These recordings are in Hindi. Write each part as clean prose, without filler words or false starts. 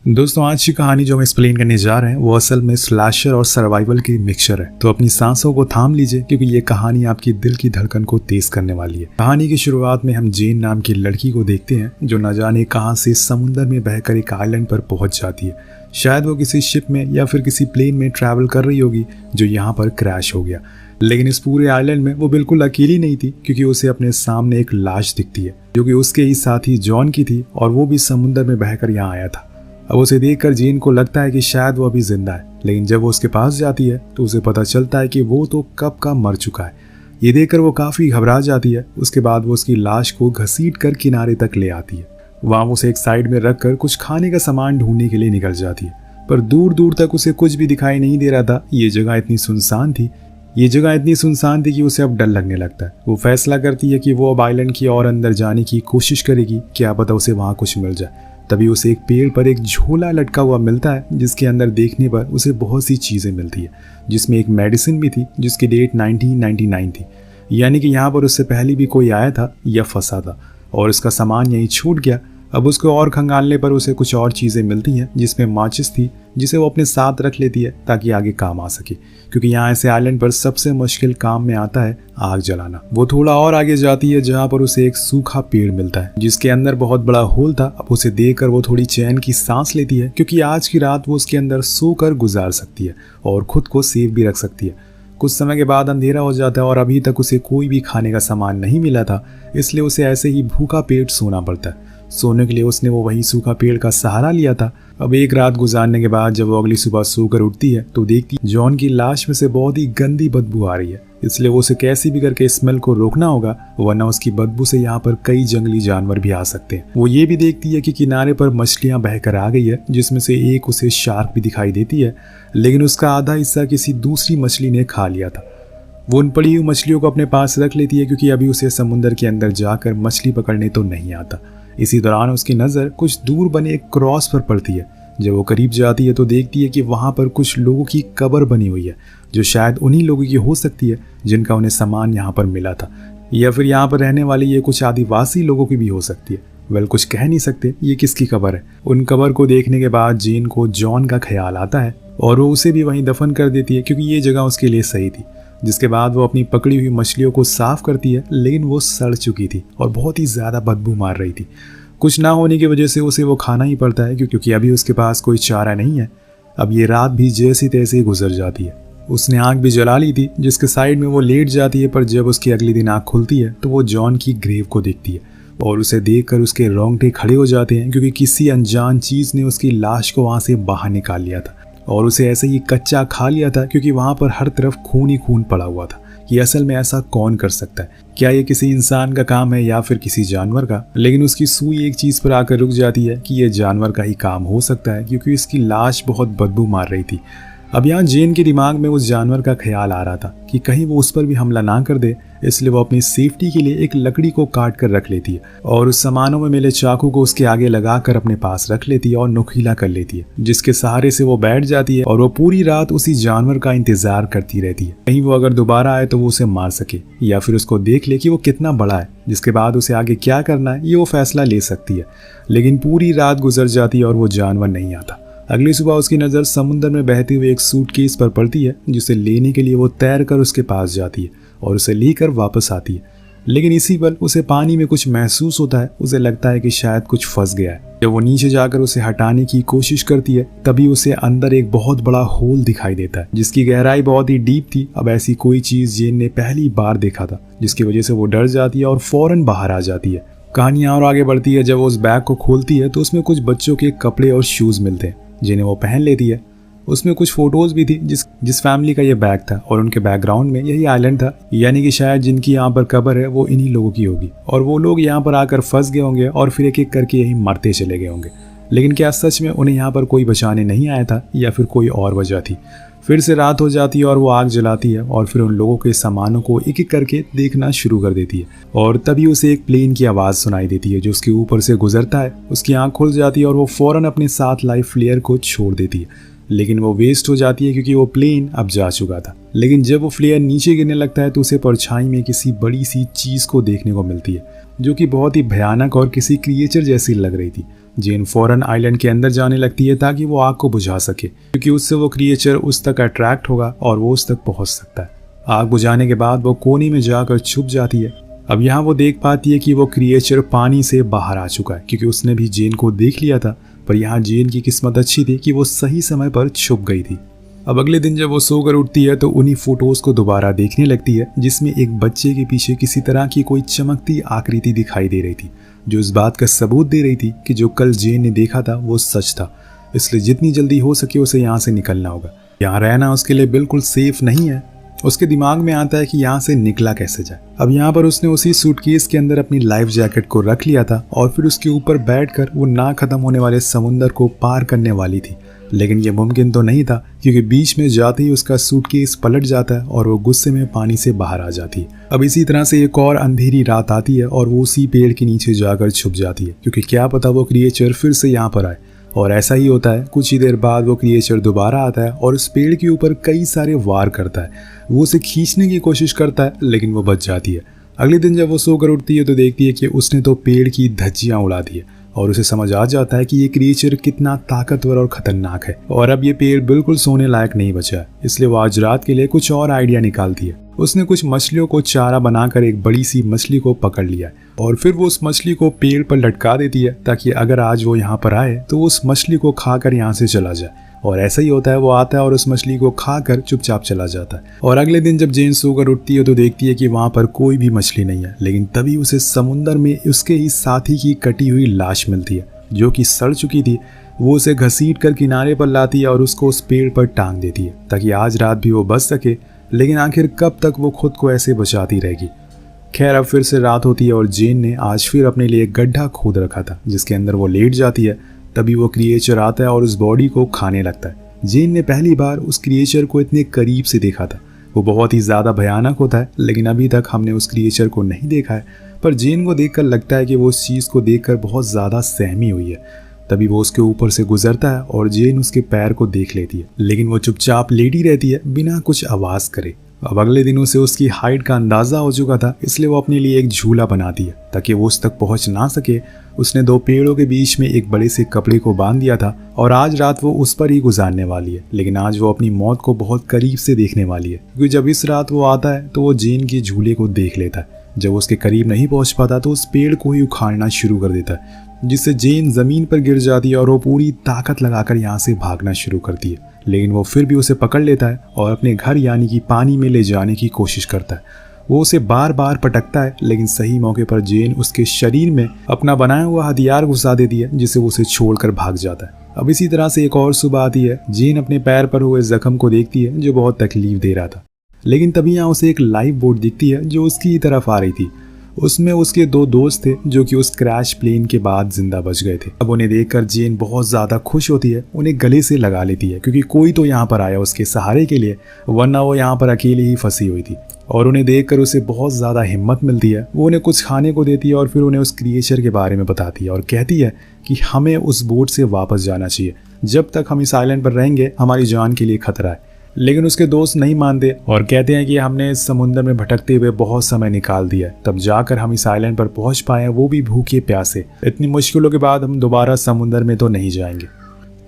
दोस्तों आज की कहानी जो हम एक्सप्लेन करने जा रहे हैं वो असल में स्लैशर और सर्वाइवल की मिक्सचर है। तो अपनी सांसों को थाम लीजिए क्योंकि ये कहानी आपकी दिल की धड़कन को तेज करने वाली है। कहानी की शुरुआत में हम जेन नाम की लड़की को देखते हैं जो न जाने कहां से समुद्र में बहकर एक आइलैंड पर पहुंच जाती है। शायद वो किसी शिप में या फिर किसी प्लेन में ट्रैवल कर रही होगी जो यहाँ पर क्रैश हो गया। लेकिन इस पूरे आइलैंड में वो बिल्कुल अकेली नहीं थी क्योंकि उसे अपने सामने एक लाश दिखती है जो कि उसके ही साथी जॉन की थी और वो भी समुद्र में बहकर यहाँ आया था। अब उसे देखकर जेन को लगता है कि शायद वो अभी जिंदा है, लेकिन जब वो उसके पास जाती है तो उसे पता चलता है कि वो तो कब का मर चुका है। ये देखकर वो काफी घबरा जाती है। उसके बाद वो उसकी लाश को घसीट कर किनारे तक ले आती है। वहां वो उसे एक साइड में रखकर कुछ खाने का सामान ढूंढने के लिए निकल जाती है, पर दूर दूर तक उसे कुछ भी दिखाई नहीं दे रहा था। ये जगह इतनी सुनसान थी कि उसे अब डर लगने लगता है। वो फैसला करती है कि वो अब आइलैंड की और अंदर जाने की कोशिश करेगी, क्या पता उसे वहां कुछ मिल जाए। तभी उसे एक पेड़ पर एक झोला लटका हुआ मिलता है जिसके अंदर देखने पर उसे बहुत सी चीज़ें मिलती है, जिसमें एक मेडिसिन भी थी जिसकी डेट 1999 थी, यानी कि यहाँ पर उससे पहले भी कोई आया था या फंसा था और उसका सामान यहीं छूट गया। अब उसको और खंगालने पर उसे कुछ और चीज़ें मिलती हैं जिसमें माचिस थी जिसे वो अपने साथ रख लेती है ताकि आगे काम आ सके, क्योंकि यहाँ ऐसे आइलैंड पर सबसे मुश्किल काम में आता है आग जलाना। वो थोड़ा और आगे जाती है जहाँ पर उसे एक सूखा पेड़ मिलता है जिसके अंदर बहुत बड़ा होल था। अब उसे देखकर वो थोड़ी चैन की सांस लेती है क्योंकि आज की रात वो उसके अंदर सोकर गुजार सकती है और खुद को सेफ भी रख सकती है। कुछ समय के बाद अंधेरा हो जाता है और अभी तक उसे कोई भी खाने का सामान नहीं मिला था, इसलिए उसे ऐसे ही भूखा पेट सोना पड़ता है। सोने के लिए उसने वो वही सूखा पेड़ का सहारा लिया था। अब एक रात गुजारने के बाद जब वो अगली सुबह सोकर उठती है तो देखती है जॉन की लाश में से बहुत ही गंदी बदबू आ रही है, इसलिए वो उसे कैसे भी करके स्मेल को रोकना होगा, वरना उसकी बदबू से यहाँ पर कई जंगली जानवर भी आ सकते हैं। वो ये भी देखती है कि किनारे पर मछलियां बहकर आ गई है, जिसमें से एक उसे शार्क भी दिखाई देती है, लेकिन उसका आधा हिस्सा किसी दूसरी मछली ने खा लिया था। वो उन पड़ी हुई मछलियों को अपने पास रख लेती है क्योंकि अभी उसे समुद्र के अंदर जाकर मछली पकड़ने तो नहीं आता। इसी दौरान उसकी नज़र कुछ दूर बने एक क्रॉस पर पड़ती है। जब वो करीब जाती है तो देखती है कि वहाँ पर कुछ लोगों की कब्र बनी हुई है जो शायद उन्हीं लोगों की हो सकती है जिनका उन्हें सामान यहाँ पर मिला था, या फिर यहाँ पर रहने वाले ये कुछ आदिवासी लोगों की भी हो सकती है। वेल, कुछ कह नहीं सकते ये किसकी कब्र है। उन कब्र को देखने के बाद जेन को जॉन का ख्याल आता है और वो उसे भी वहीं दफन कर देती है क्योंकि ये जगह उसके लिए सही थी। जिसके बाद वो अपनी पकड़ी हुई मछलियों को साफ करती है, लेकिन वो सड़ चुकी थी और बहुत ही ज़्यादा बदबू मार रही थी। कुछ ना होने की वजह से उसे वो खाना ही पड़ता है क्योंकि अभी उसके पास कोई चारा नहीं है। अब ये रात भी जैसी तैसे गुजर जाती है। उसने आग भी जला ली थी जिसके साइड में वो लेट जाती है, पर जब उसकी अगली दिन आँख खुलती है तो वो जॉन की ग्रेव को देखती है और उसे देखकर उसके रोंगटे खड़े हो जाते हैं क्योंकि किसी अनजान चीज़ ने उसकी लाश को वहाँ से बाहर निकाल लिया था और उसे ऐसे ही कच्चा खा लिया था क्योंकि वहाँ पर हर तरफ खून ही खून पड़ा हुआ था। कि असल में ऐसा कौन कर सकता है? क्या ये किसी इंसान का काम है या फिर किसी जानवर का? लेकिन उसकी सुई एक चीज़ पर आकर रुक जाती है कि ये जानवर का ही काम हो सकता है क्योंकि इसकी लाश बहुत बदबू मार रही थी। अब यहाँ जेन के दिमाग में उस जानवर का ख्याल आ रहा था कि कहीं वो उस पर भी हमला ना कर दे, इसलिए वो अपनी सेफ्टी के लिए एक लकड़ी को काट कर रख लेती है और उस सामानों में मिले चाकू को उसके आगे लगाकर अपने पास रख लेती है और नुकीला कर लेती है, जिसके सहारे से वो बैठ जाती है और वो पूरी रात उसी जानवर का इंतजार करती रहती है। कहीं वो अगर दोबारा आए तो वो उसे मार सके या फिर उसको देख ले कि वो कितना बड़ा है, जिसके बाद उसे आगे क्या करना है ये वो फैसला ले सकती है। लेकिन पूरी रात गुजर जाती है और वो जानवर नहीं आता। अगली सुबह उसकी नज़र समुद्र में बहते हुए एक सूटकेस पर पड़ती है जिसे लेने के लिए वो तैरकर उसके पास जाती है और उसे लेकर वापस आती है। लेकिन इसी पल उसे पानी में कुछ महसूस होता है। उसे लगता है कि शायद कुछ फंस गया है। जब वो नीचे जाकर उसे हटाने की कोशिश करती है तभी उसे अंदर एक बहुत बड़ा होल दिखाई देता है जिसकी गहराई बहुत ही डीप थी। अब ऐसी कोई चीज़ जेन ने पहली बार देखा था, जिसकी वजह से वो डर जाती है और फौरन बाहर आ जाती है। कहानी और आगे बढ़ती है। जब वो उस बैग को खोलती है तो उसमें कुछ बच्चों के कपड़े और शूज़ मिलते हैं जिन्हें वो पहन लेती है। उसमें कुछ फोटोज भी थी जिस फैमिली का ये बैग था और उनके बैकग्राउंड में यही आइलैंड था, यानी कि शायद जिनकी यहाँ पर कब्र है वो इन्हीं लोगों की होगी और वो लोग यहाँ पर आकर फंस गए होंगे और फिर एक एक करके यही मरते चले गए होंगे। लेकिन क्या सच में उन्हें यहाँ पर कोई बचाने नहीं आया था या फिर कोई और वजह थी? फिर से रात हो जाती है और वो आग जलाती है और फिर उन लोगों के सामानों को एक एक करके देखना शुरू कर देती है और तभी उसे एक प्लेन की आवाज़ सुनाई देती है जो उसके ऊपर से गुजरता है। उसकी आंख खुल जाती है और वो फौरन अपने साथ लाइव फ्लेयर को छोड़ देती है, लेकिन वो वेस्ट हो जाती है क्योंकि वो प्लेन अब जा चुका था। लेकिन जब वो फ्लेयर नीचे गिरने लगता है तो उसे परछाई में किसी बड़ी सी चीज़ को देखने को मिलती है जो कि बहुत ही भयानक और किसी क्रिएचर जैसी लग रही थी। जेन फौरन आइलैंड के अंदर जाने लगती है ताकि वो आग को बुझा सके, क्योंकि उससे वो क्रिएचर उस तक अट्रैक्ट होगा और वो उस तक पहुंच सकता है। आग बुझाने के बाद वो कोने में जाकर छुप जाती है। अब यहाँ वो देख पाती है कि वो क्रिएचर पानी से बाहर आ चुका है, क्योंकि उसने भी जेन को देख लिया था। पर यहाँ जेन की किस्मत अच्छी थी कि वो सही समय पर छुप गई थी। अब अगले दिन जब वो सोकर उठती है तो उन्हीं फोटोज को दोबारा देखने लगती है, जिसमें एक बच्चे के पीछे किसी तरह की कोई चमकती आकृति दिखाई दे रही थी, जो इस बात का सबूत दे रही थी कि जो कल जेन ने देखा था वो सच था। इसलिए जितनी जल्दी हो सके उसे यहाँ से निकलना होगा। यहाँ रहना उसके लिए बिल्कुल सेफ नहीं है। उसके दिमाग में आता है कि यहाँ से निकला कैसे जाए। अब यहाँ पर उसने उसी सूटकेस के अंदर अपनी लाइफ जैकेट को रख लिया था और फिर उसके ऊपर बैठकर वो ना खत्म होने वाले समुंदर को पार करने वाली थी। लेकिन ये मुमकिन तो नहीं था, क्योंकि बीच में जाते ही उसका सूटकेस पलट जाता है और वो गुस्से में पानी से बाहर आ जाती है। अब इसी तरह से एक और अंधेरी रात आती है और वो उसी पेड़ के नीचे जाकर छुप जाती है, क्योंकि क्या पता वो क्रिएचर फिर से यहाँ पर आए। और ऐसा ही होता है। कुछ ही देर बाद वो क्रिएचर दोबारा आता है और उस पेड़ के ऊपर कई सारे वार करता है। वो उसे खींचने की कोशिश करता है, लेकिन वो बच जाती है। अगले दिन जब वो सोकर उठती है तो देखती है कि उसने तो पेड़ की धज्जियां उड़ा दी है और उसे समझ आ जाता है कि ये क्रिएचर कितना ताकतवर और खतरनाक है और अब ये पेड़ बिल्कुल सोने लायक नहीं बचा है। इसलिए वो आज रात के लिए कुछ और आइडिया निकालती है। उसने कुछ मछलियों को चारा बनाकर एक बड़ी सी मछली को पकड़ लिया है और फिर वो उस मछली को पेड़ पर लटका देती है, ताकि अगर आज वो यहाँ पर आए तो उस मछली को खाकर यहाँ से चला जाए। और ऐसा ही होता है। वो आता है और उस मछली को खाकर चुपचाप चला जाता है। और अगले दिन जब जेन सोकर उठती है तो देखती है कि वहां पर कोई भी मछली नहीं है, लेकिन तभी उसे समुंदर में उसके ही साथी की कटी हुई लाश मिलती है, जो कि सड़ चुकी थी। वो उसे घसीट कर किनारे पर लाती है और उसको उस पेड़ पर टांग देती है, ताकि आज रात भी वो बच सके। लेकिन आखिर कब तक वो खुद को ऐसे बचाती रहेगी। खैर, अब फिर से रात होती है और जेन ने आज फिर अपने लिए एक गड्ढा खोद रखा था, जिसके अंदर वो लेट जाती है। तभी वो क्रिएचर आता है और उस बॉडी को खाने लगता है। जेन ने पहली बार उस क्रिएचर को इतने करीब से देखा था। वो बहुत ही ज़्यादा भयानक होता है, लेकिन अभी तक हमने उस क्रिएचर को नहीं देखा है। पर जेन को देखकर लगता है कि वो उस चीज़ को देखकर बहुत ज़्यादा सहमी हुई है। तभी वो उसके ऊपर से गुजरता है और जेन उसके पैर को देख लेती है, लेकिन वो चुपचाप लेटी रहती है बिना कुछ आवाज़ करे। अब अगले दिन उसे उसकी हाइट का अंदाज़ा हो चुका था, इसलिए वो अपने लिए एक झूला बनाती है ताकि वो उस तक पहुंच ना सके। उसने दो पेड़ों के बीच में एक बड़े से कपड़े को बांध दिया था और आज रात वो उस पर ही गुजारने वाली है। लेकिन आज वो अपनी मौत को बहुत करीब से देखने वाली है, क्योंकि जब इस रात वो आता है तो वो जेन के झूले को देख लेता है। जब उसके करीब नहीं पहुंच पाता तो उस पेड़ को ही उखाड़ना शुरू कर देता है, जिससे जेन जमीन पर गिर जाती है और वो पूरी ताकत लगाकर यहाँ से भागना शुरू करती है। लेकिन वो फिर भी उसे पकड़ लेता है और अपने घर यानी कि पानी में ले जाने की कोशिश करता है। वो उसे बार बार पटकता है, लेकिन सही मौके पर जेन उसके शरीर में अपना बनाया हुआ हथियार घुसा देती है, जिससे वो उसे छोड़कर भाग जाता है। अब इसी तरह से एक और सुबह आती है। जेन अपने पैर पर हुए जख्म को देखती है, जो बहुत तकलीफ दे रहा था। लेकिन तभी यहाँ उसे एक लाइफ बोट दिखती है जो उसकी ही तरफ आ रही थी। उसमें उसके दो दोस्त थे जो कि उस क्रैश प्लेन के बाद जिंदा बच गए थे। अब उन्हें देखकर जेन बहुत ज़्यादा खुश होती है, उन्हें गले से लगा लेती है, क्योंकि कोई तो यहाँ पर आया उसके सहारे के लिए, वरना वो यहाँ पर अकेली ही फंसी हुई थी। और उन्हें देखकर उसे बहुत ज़्यादा हिम्मत मिलती है। वो उन्हें कुछ खाने को देती है और फिर उन्हें उस क्रिएचर के बारे में बताती है और कहती है कि हमें उस बोट से वापस जाना चाहिए। जब तक हम इस आइलैंड पर रहेंगे हमारी जान के लिए खतरा है। लेकिन उसके दोस्त नहीं मानते और कहते हैं कि हमने इस समुद्र में भटकते हुए बहुत समय निकाल दिया, तब जाकर हम इस आइलैंड पर पहुंच पाए, वो भी भूखे प्यासे। इतनी मुश्किलों के बाद हम दोबारा समुद्र में तो नहीं जाएंगे।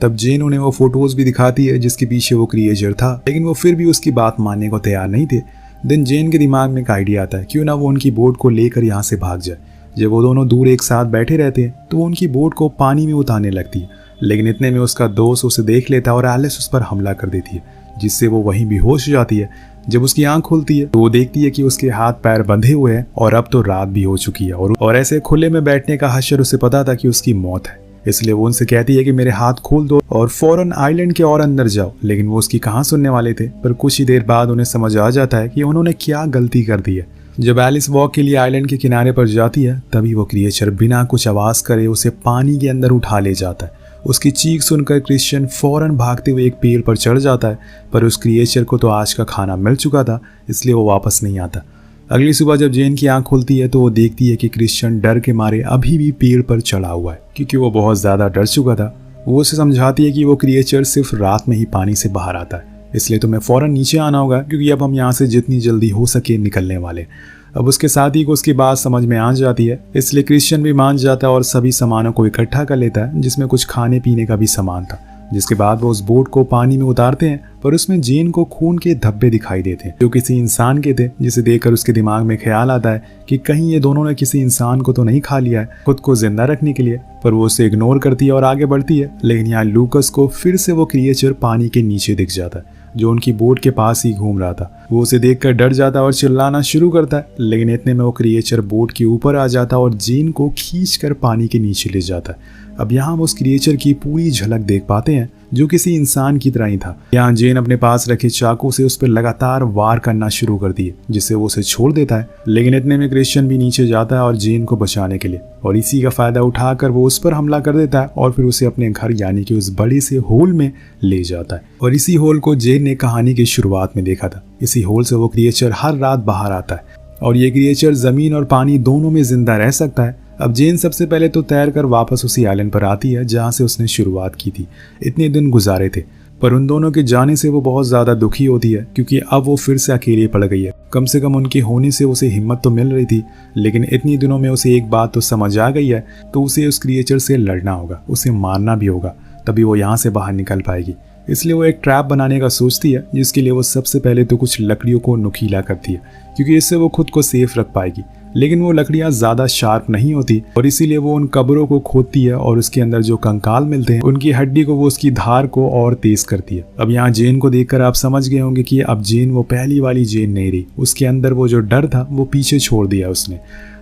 तब जेन उन्हें वो फोटोज भी दिखाती है जिसके पीछे वो क्रिएचर था, लेकिन वो फिर भी उसकी बात मानने को तैयार नहीं थे। दिन जेन के दिमाग में एक आइडिया आता है, क्यों ना वो उनकी बोट को लेकर यहाँ से भाग जाए। जब वो दोनों दूर एक साथ बैठे रहते हैं तो वो उनकी बोट को पानी में उतारने लगती है, लेकिन इतने में उसका दोस्त उसे देख लेता है और एलिस उस पर हमला कर देती है, जिससे वो वहीं बेहोश हो जाती है। जब उसकी आंख खुलती है तो वो देखती है कि उसके हाथ पैर बंधे हुए हैं और अब तो रात भी हो चुकी है और ऐसे खुले में बैठने का हशर उसे पता था कि उसकी मौत है। इसलिए वो उनसे कहती है कि मेरे हाथ खोल दो और फौरन आइलैंड के और अंदर जाओ। लेकिन वो उसकी कहाँ सुनने वाले थे। पर कुछ ही देर बाद उन्हें समझ आ जाता है कि उन्होंने क्या गलती कर दी है। जब एलिस वॉक के लिए आइलैंड के किनारे पर जाती है तभी वो क्रिएचर बिना कुछ आवाज करे उसे पानी के अंदर उठा ले जाता है। उसकी चीख सुनकर क्रिश्चियन फौरन भागते हुए एक पेड़ पर चढ़ जाता है, पर उस क्रिएचर को तो आज का खाना मिल चुका था, इसलिए वो वापस नहीं आता। अगली सुबह जब जेन की आंख खुलती है तो वो देखती है कि क्रिश्चियन डर के मारे अभी भी पेड़ पर चढ़ा हुआ है, क्योंकि वो बहुत ज़्यादा डर चुका था। वो उसे समझाती है कि वो क्रिएचर सिर्फ रात में ही पानी से बाहर आता है, इसलिए तुम्हें फौरन नीचे आना होगा, क्योंकि अब हम यहाँ से जितनी जल्दी हो सके निकलने वाले। अब उसके साथी को उसकी बात समझ में आ जाती है, इसलिए क्रिश्चियन भी मान जाता है और सभी सामानों को इकट्ठा कर लेता है, जिसमें कुछ खाने पीने का भी सामान था। जिसके बाद वो उस बोट को पानी में उतारते हैं, पर उसमें जेन को खून के धब्बे दिखाई देते हैं जो किसी इंसान के थे, जिसे देखकर उसके दिमाग में ख्याल आता है कि कहीं ये दोनों ने किसी इंसान को तो नहीं खा लिया है खुद को जिंदा रखने के लिए। पर वो उसे इग्नोर करती है और आगे बढ़ती है। लेकिन यहाँ लूकस को फिर से वो क्रिएचर पानी के नीचे दिख जाता है जो उनकी बोट के पास ही घूम रहा था। वो उसे देखकर डर जाता है और चिल्लाना शुरू करता है, लेकिन इतने में वो क्रिएचर बोट के ऊपर आ जाता है और जेन को खींचकर पानी के नीचे ले जाता है। अब यहाँ हम उस क्रिएचर की पूरी झलक देख पाते हैं जो किसी इंसान की तरह ही था। यहाँ जेन अपने पास रखे चाकू से उस पर लगातार वार करना शुरू कर दिए, जिससे वो उसे छोड़ देता है। लेकिन इतने में क्रिश्चियन भी नीचे जाता है और जेन को बचाने के लिए, और इसी का फायदा उठाकर वो उस पर हमला कर देता है और फिर उसे अपने घर यानी कि उस बड़े से होल में ले जाता है। और इसी होल को जेन ने कहानी की शुरुआत में देखा था। इसी होल से वो क्रिएचर हर रात बाहर आता है और ये क्रिएचर जमीन और पानी दोनों में जिंदा रह सकता है। अब जेन सबसे पहले तो तैर कर वापस उसी आइलैंड पर आती है जहाँ से उसने शुरुआत की थी। इतने दिन गुजारे थे, पर उन दोनों के जाने से वो बहुत ज़्यादा दुखी होती है, क्योंकि अब वो फिर से अकेली पड़ गई है। कम से कम उनके होने से उसे हिम्मत तो मिल रही थी, लेकिन इतनी दिनों में उसे एक बात तो समझ आ गई है, तो उसे उस क्रिएचर से लड़ना होगा, उसे मारना भी होगा, तभी वो यहाँ से बाहर निकल पाएगी। इसलिए वो एक ट्रैप बनाने का सोचती है, जिसके लिए वो सबसे पहले तो कुछ लकड़ियों को नुकीला करती है, क्योंकि इससे वो खुद को सेफ रख पाएगी। लेकिन वो लकड़ियां ज़्यादा शार्प नहीं होती और इसीलिए वो उन कब्रों को खोदती है और उसके अंदर जो कंकाल मिलते हैं उनकी हड्डी को वो उसकी धार को और तेज करती है। अब यहाँ जेन को देखकर आप समझ गए होंगे कि अब जेन वो पहली वाली जेन नहीं रही। उसके अंदर वो जो डर था वो पीछे छोड़ दिया उसने।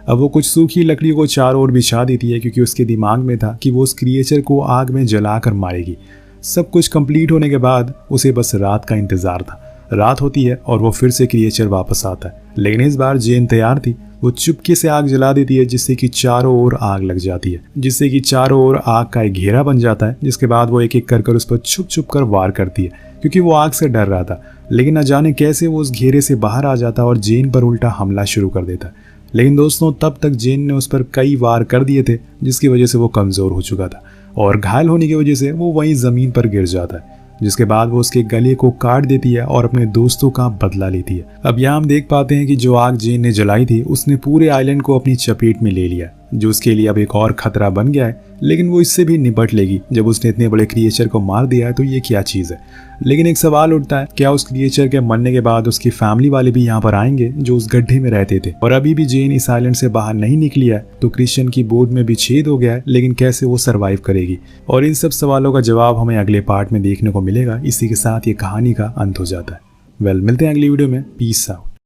अब वो कुछ सूखी लकड़ी को चारों ओर बिछा देती है, क्योंकि उसके दिमाग में था कि वो उस क्रिएचर को आग में जलाकर मारेगी। सब कुछ कंप्लीट होने के बाद उसे बस रात का इंतजार था। रात होती है और वो फिर से क्रिएचर वापस आता है, लेकिन इस बार जेन तैयार थी। वो चुपके से आग जला देती है, जिससे कि चारों ओर आग लग जाती है, जिससे कि चारों ओर आग का एक घेरा बन जाता है। जिसके बाद वो एक एक कर उस पर छुप छुप कर वार करती है, क्योंकि वो आग से डर रहा था। लेकिन न जाने कैसे वो उस घेरे से बाहर आ जाता और जेन पर उल्टा हमला शुरू कर देता। लेकिन दोस्तों, तब तक जेन ने उस पर कई वार कर दिए थे, जिसकी वजह से वो कमजोर हो चुका था और घायल होने की वजह से वो वहीं जमीन पर गिर जाता है। जिसके बाद वो उसके गले को काट देती है और अपने दोस्तों का बदला लेती है। अब यहाँ हम देख पाते हैं कि जो आग जेन ने जलाई थी उसने पूरे आइलैंड को अपनी चपेट में ले लिया, जो उसके लिए अब एक और खतरा बन गया है। लेकिन वो इससे भी निपट लेगी। जब उसने इतने बड़े क्रिएचर को मार दिया है तो ये क्या चीज़ है। लेकिन एक सवाल उठता है, क्या उस क्रिएचर के मरने के बाद उसकी फैमिली वाले भी यहाँ पर आएंगे जो उस गड्ढे में रहते थे। और अभी भी जेन इस आइलैंड से बाहर नहीं निकली है, तो क्रिश्चियन की बोट में भी छेद हो गया है, लेकिन कैसे वो सर्वाइव करेगी। और इन सब सवालों का जवाब हमें अगले पार्ट में देखने को मिलेगा। इसी के साथ ये कहानी का अंत हो जाता है। मिलते हैं अगली वीडियो में। Peace out.